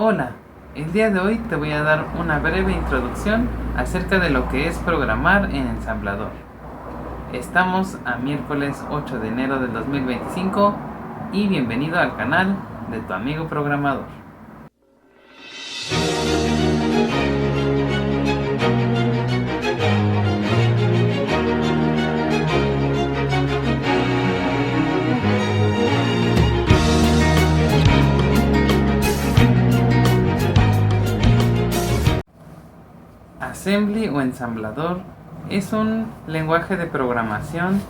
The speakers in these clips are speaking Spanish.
Hola, el día de hoy te voy a dar una breve introducción acerca de lo que es programar en ensamblador. Estamos a miércoles 8 de enero del 2025 y bienvenido al canal de tu amigo programador. Assembly o ensamblador es un lenguaje de programación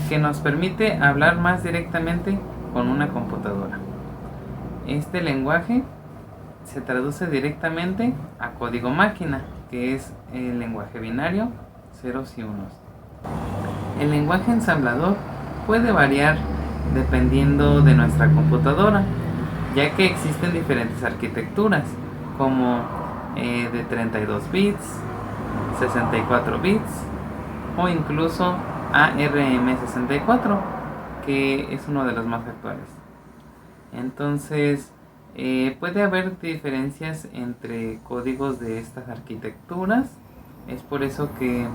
que nos permite hablar más directamente con una computadora. Este lenguaje se traduce directamente a código máquina, que es el lenguaje binario, ceros y unos. El lenguaje ensamblador puede variar dependiendo de nuestra computadora, ya que existen diferentes arquitecturas, como de 32 bits, 64 bits o incluso ARM64, que es uno de los más actuales. Entonces, puede haber diferencias entre códigos de estas arquitecturas. Es por eso que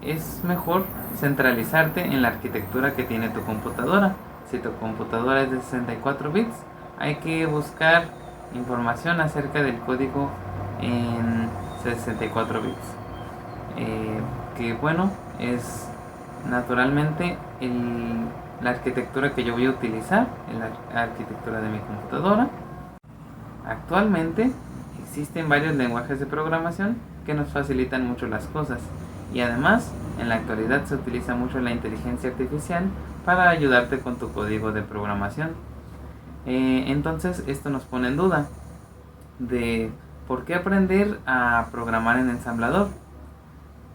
es mejor centralizarte en la arquitectura que tiene tu computadora. Si tu computadora es de 64 bits, hay que buscar información acerca del código en 64 bits. Que bueno, es naturalmente la arquitectura que yo voy a utilizar, la arquitectura de mi computadora. Actualmente existen varios lenguajes de programación que nos facilitan mucho las cosas, y además en la actualidad se utiliza mucho la inteligencia artificial para ayudarte con tu código de programación. Entonces esto nos pone en duda de por qué aprender a programar en ensamblador.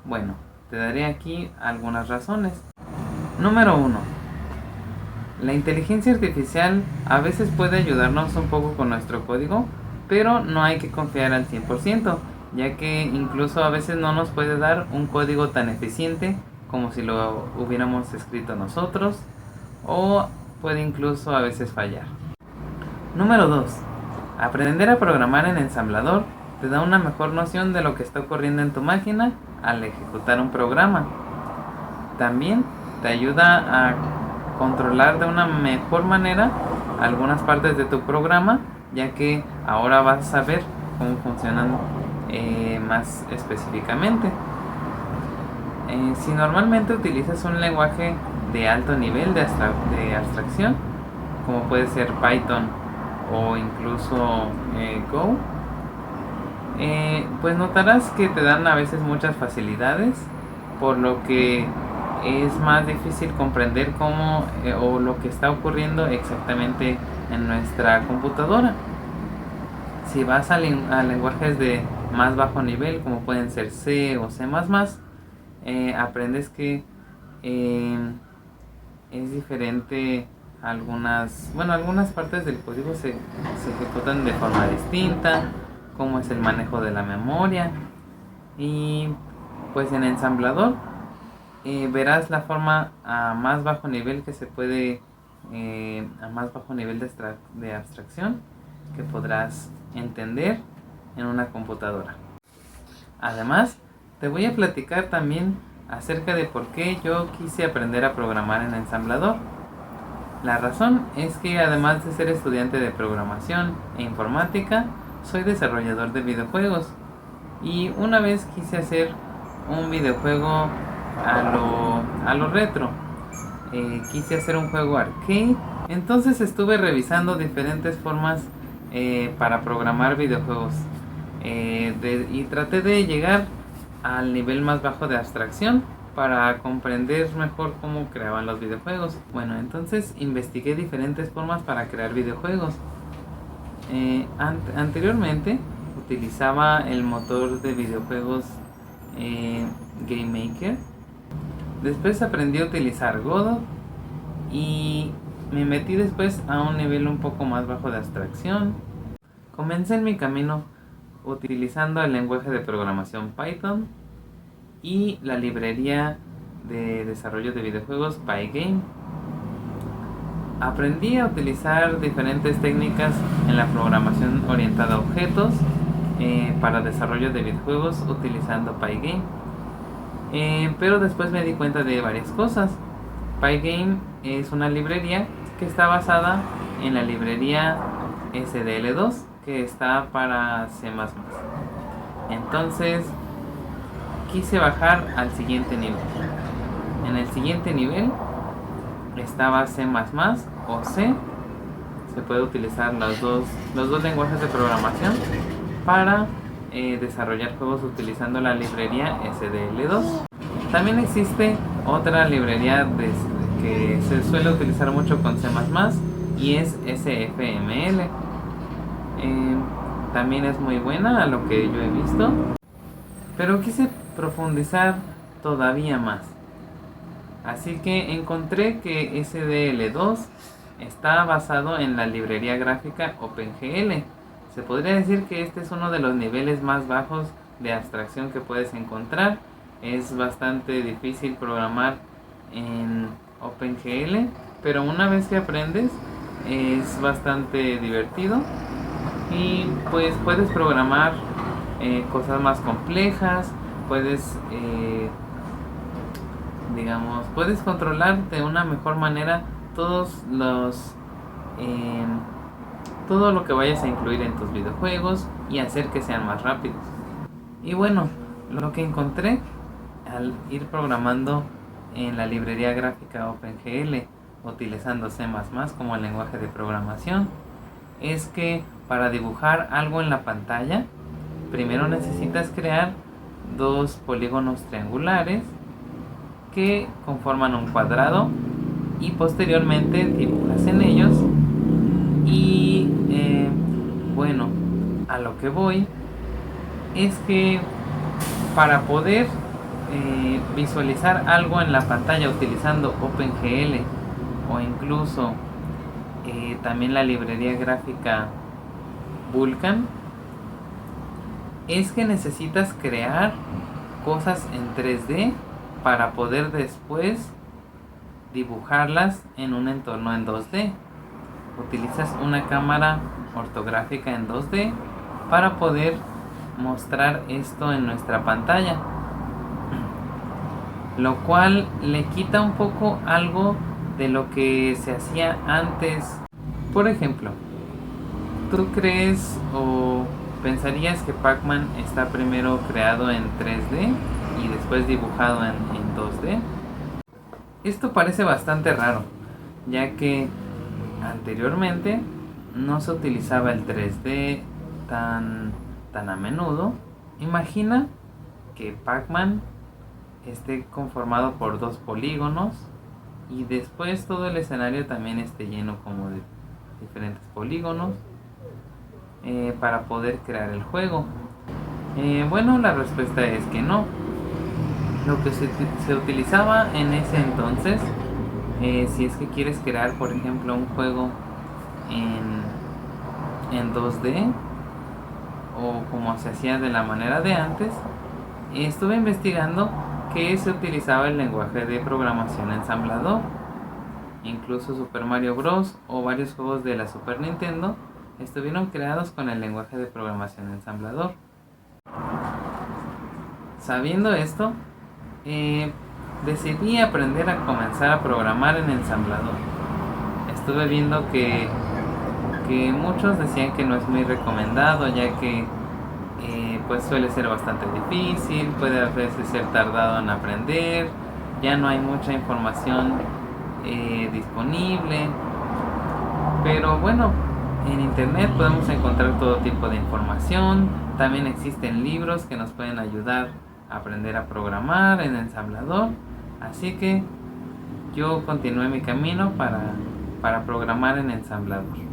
Bueno, te daré aquí algunas razones. Número 1. La inteligencia artificial a veces puede ayudarnos un poco con nuestro código, pero no hay que confiar al 100%, ya que incluso a veces no nos puede dar un código tan eficiente como si lo hubiéramos escrito nosotros, o puede incluso a veces fallar. Número 2. Aprender a programar en ensamblador te da una mejor noción de lo que está ocurriendo en tu máquina al ejecutar un programa. También te ayuda a controlar de una mejor manera algunas partes de tu programa, ya que ahora vas a saber cómo funcionan más específicamente. Si normalmente utilizas un lenguaje de alto nivel de abstracción, como puede ser Python o incluso Go, pues notarás que te dan a veces muchas facilidades, por lo que es más difícil comprender cómo o lo que está ocurriendo exactamente en nuestra computadora. Si vas a lenguajes de más bajo nivel, como pueden ser C o C++, aprendes que es diferente. Algunas partes del código se ejecutan de forma distinta, como es el manejo de la memoria. Y pues en ensamblador verás la forma a más bajo nivel que se puede, a más bajo nivel de abstracción que podrás entender en una computadora. Además, te voy a platicar también acerca de por qué yo quise aprender a programar en ensamblador. La razón es que, además de ser estudiante de programación e informática, soy desarrollador de videojuegos, y una vez quise hacer un videojuego a lo retro. Quise hacer un juego arcade, entonces estuve revisando diferentes formas para programar videojuegos, y traté de llegar al nivel más bajo de abstracción para comprender mejor cómo creaban los videojuegos. Bueno, entonces investigué diferentes formas para crear videojuegos. Anteriormente utilizaba el motor de videojuegos Game Maker. Después aprendí a utilizar Godot y me metí después a un nivel un poco más bajo de abstracción. Comencé en mi camino utilizando el lenguaje de programación Python y la librería de desarrollo de videojuegos Pygame. Aprendí a utilizar diferentes técnicas en en la programación orientada a objetos para desarrollo de videojuegos utilizando Pygame. Pero después me di cuenta de varias cosas. Pygame es una librería que está basada en la librería SDL2, que está para C++. Entonces quise bajar al siguiente nivel. En el siguiente nivel estaba C++ o C. Se puede utilizar los dos lenguajes de programación para desarrollar juegos utilizando la librería SDL2. También existe otra librería que se suele utilizar mucho con C++ y es SFML. También es muy buena a lo que yo he visto, pero quise profundizar todavía más. Así que encontré que SDL2 está basado en la librería gráfica OpenGL. Se podría decir que este es uno de los niveles más bajos de abstracción que puedes encontrar. Es bastante difícil programar en OpenGL, pero una vez que aprendes es bastante divertido y pues puedes programar cosas más complejas, puedes puedes controlar de una mejor manera todo lo que vayas a incluir en tus videojuegos y hacer que sean más rápidos. Y bueno, lo que encontré al ir programando en la librería gráfica OpenGL utilizando C++ como el lenguaje de programación es que para dibujar algo en la pantalla primero necesitas crear dos polígonos triangulares que conforman un cuadrado y posteriormente dibujas en ellos. Y bueno, a lo que voy es que para poder visualizar algo en la pantalla utilizando OpenGL o incluso también la librería gráfica Vulkan, es que necesitas crear cosas en 3D para poder después dibujarlas en un entorno en 2D. Utilizas una cámara ortográfica en 2D para poder mostrar esto en nuestra pantalla, lo cual le quita un poco algo de lo que se hacía antes. Por ejemplo, ¿tú crees o pensarías que Pac-Man está primero creado en 3D y después dibujado en 2D? Esto parece bastante raro, ya que anteriormente no se utilizaba el 3D tan a menudo. Imagina que Pac-Man esté conformado por dos polígonos y después todo el escenario también esté lleno como de diferentes polígonos para poder crear el juego. Bueno, la respuesta es que no. Lo que se utilizaba en ese entonces, si es que quieres crear por ejemplo un juego en 2D o como se hacía de la manera de antes, estuve investigando que se utilizaba el lenguaje de programación ensamblador. Incluso Super Mario Bros. O varios juegos de la Super Nintendo estuvieron creados con el lenguaje de programación ensamblador. Sabiendo esto, decidí aprender a comenzar a programar en ensamblador. Estuve viendo que muchos decían que no es muy recomendado, ya que pues suele ser bastante difícil, puede a veces ser tardado en aprender, ya no hay mucha información disponible. Pero bueno, en internet podemos encontrar todo tipo de información. También existen libros que nos pueden ayudar a aprender a programar en ensamblador. Así que yo continué mi camino para programar en ensamblador.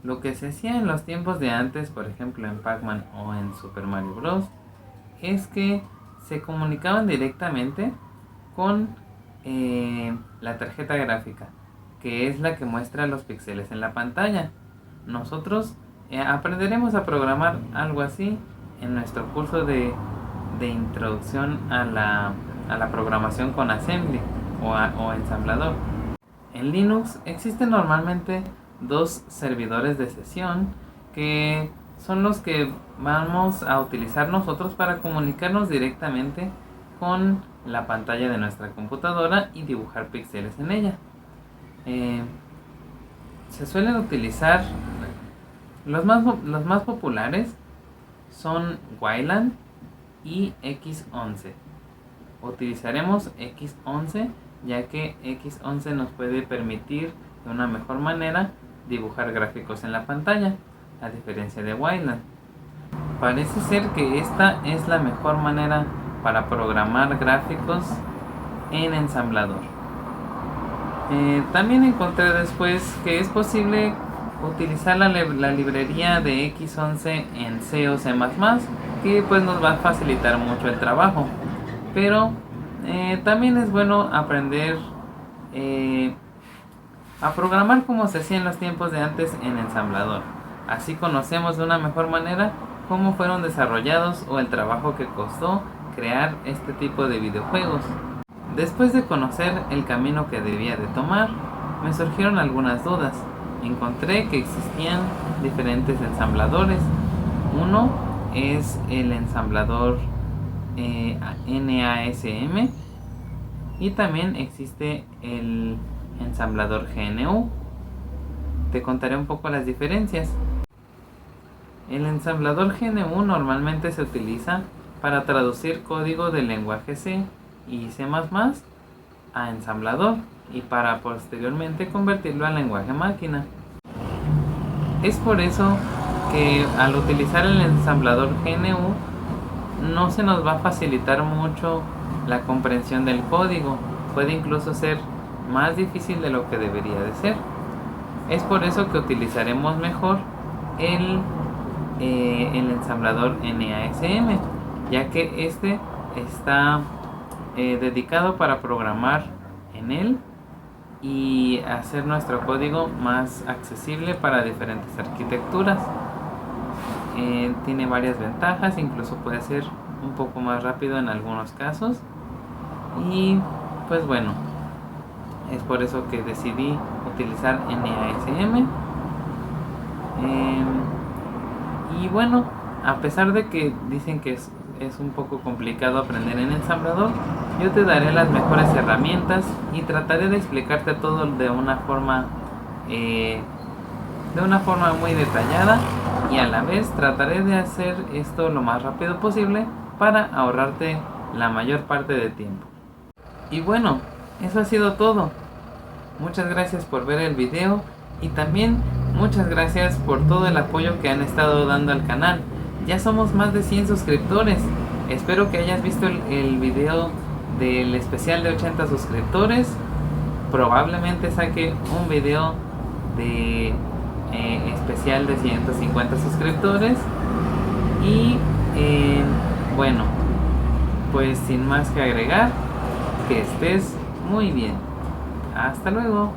Lo que se hacía en los tiempos de antes, por ejemplo en Pac-Man o en Super Mario Bros., es que se comunicaban directamente con la tarjeta gráfica, que es la que muestra los píxeles en la pantalla. Nosotros aprenderemos a programar algo así en nuestro curso de introducción a la programación con Assembly o ensamblador. En Linux existen normalmente dos servidores de sesión que son los que vamos a utilizar nosotros para comunicarnos directamente con la pantalla de nuestra computadora y dibujar píxeles en ella. Se suelen utilizar los más populares son Wayland y X11. Utilizaremos X11 ya que X11 nos puede permitir de una mejor manera dibujar gráficos en la pantalla, a diferencia de Wayland. Parece ser que esta es la mejor manera para programar gráficos en ensamblador. También encontré después que es posible utilizar la librería de X11 en C o C++, que pues nos va a facilitar mucho el trabajo. Pero también es bueno aprender a programar como se hacía en los tiempos de antes en ensamblador. Así conocemos de una mejor manera cómo fueron desarrollados o el trabajo que costó crear este tipo de videojuegos. Después de conocer el camino que debía de tomar, me surgieron algunas dudas. Encontré que existían diferentes ensambladores. Uno es el ensamblador NASM y también existe el ensamblador GNU. Te contaré un poco las diferencias. El ensamblador GNU normalmente se utiliza para traducir código del lenguaje C y C++ a ensamblador y para posteriormente convertirlo al lenguaje máquina. Es por eso que al utilizar el ensamblador GNU no se nos va a facilitar mucho la comprensión del código, puede incluso ser más difícil de lo que debería de ser. Es por eso que utilizaremos mejor el ensamblador NASM, ya que este está dedicado para programar en él y hacer nuestro código más accesible para diferentes arquitecturas. Tiene varias ventajas, incluso puede ser un poco más rápido en algunos casos. Y pues bueno, es por eso que decidí utilizar NASM. Y bueno, a pesar de que dicen que es un poco complicado aprender en ensamblador, yo te daré las mejores herramientas y trataré de explicarte todo de una forma muy detallada, y a la vez trataré de hacer esto lo más rápido posible para ahorrarte la mayor parte de tiempo. Y bueno, eso ha sido todo. Muchas gracias por ver el video y también muchas gracias por todo el apoyo que han estado dando al canal. Ya somos más de 100 suscriptores. Espero que hayas visto el video del especial de 80 suscriptores. Probablemente saque un video de especial de 150 suscriptores. Y bueno, pues sin más que agregar, que estés muy bien. Hasta luego.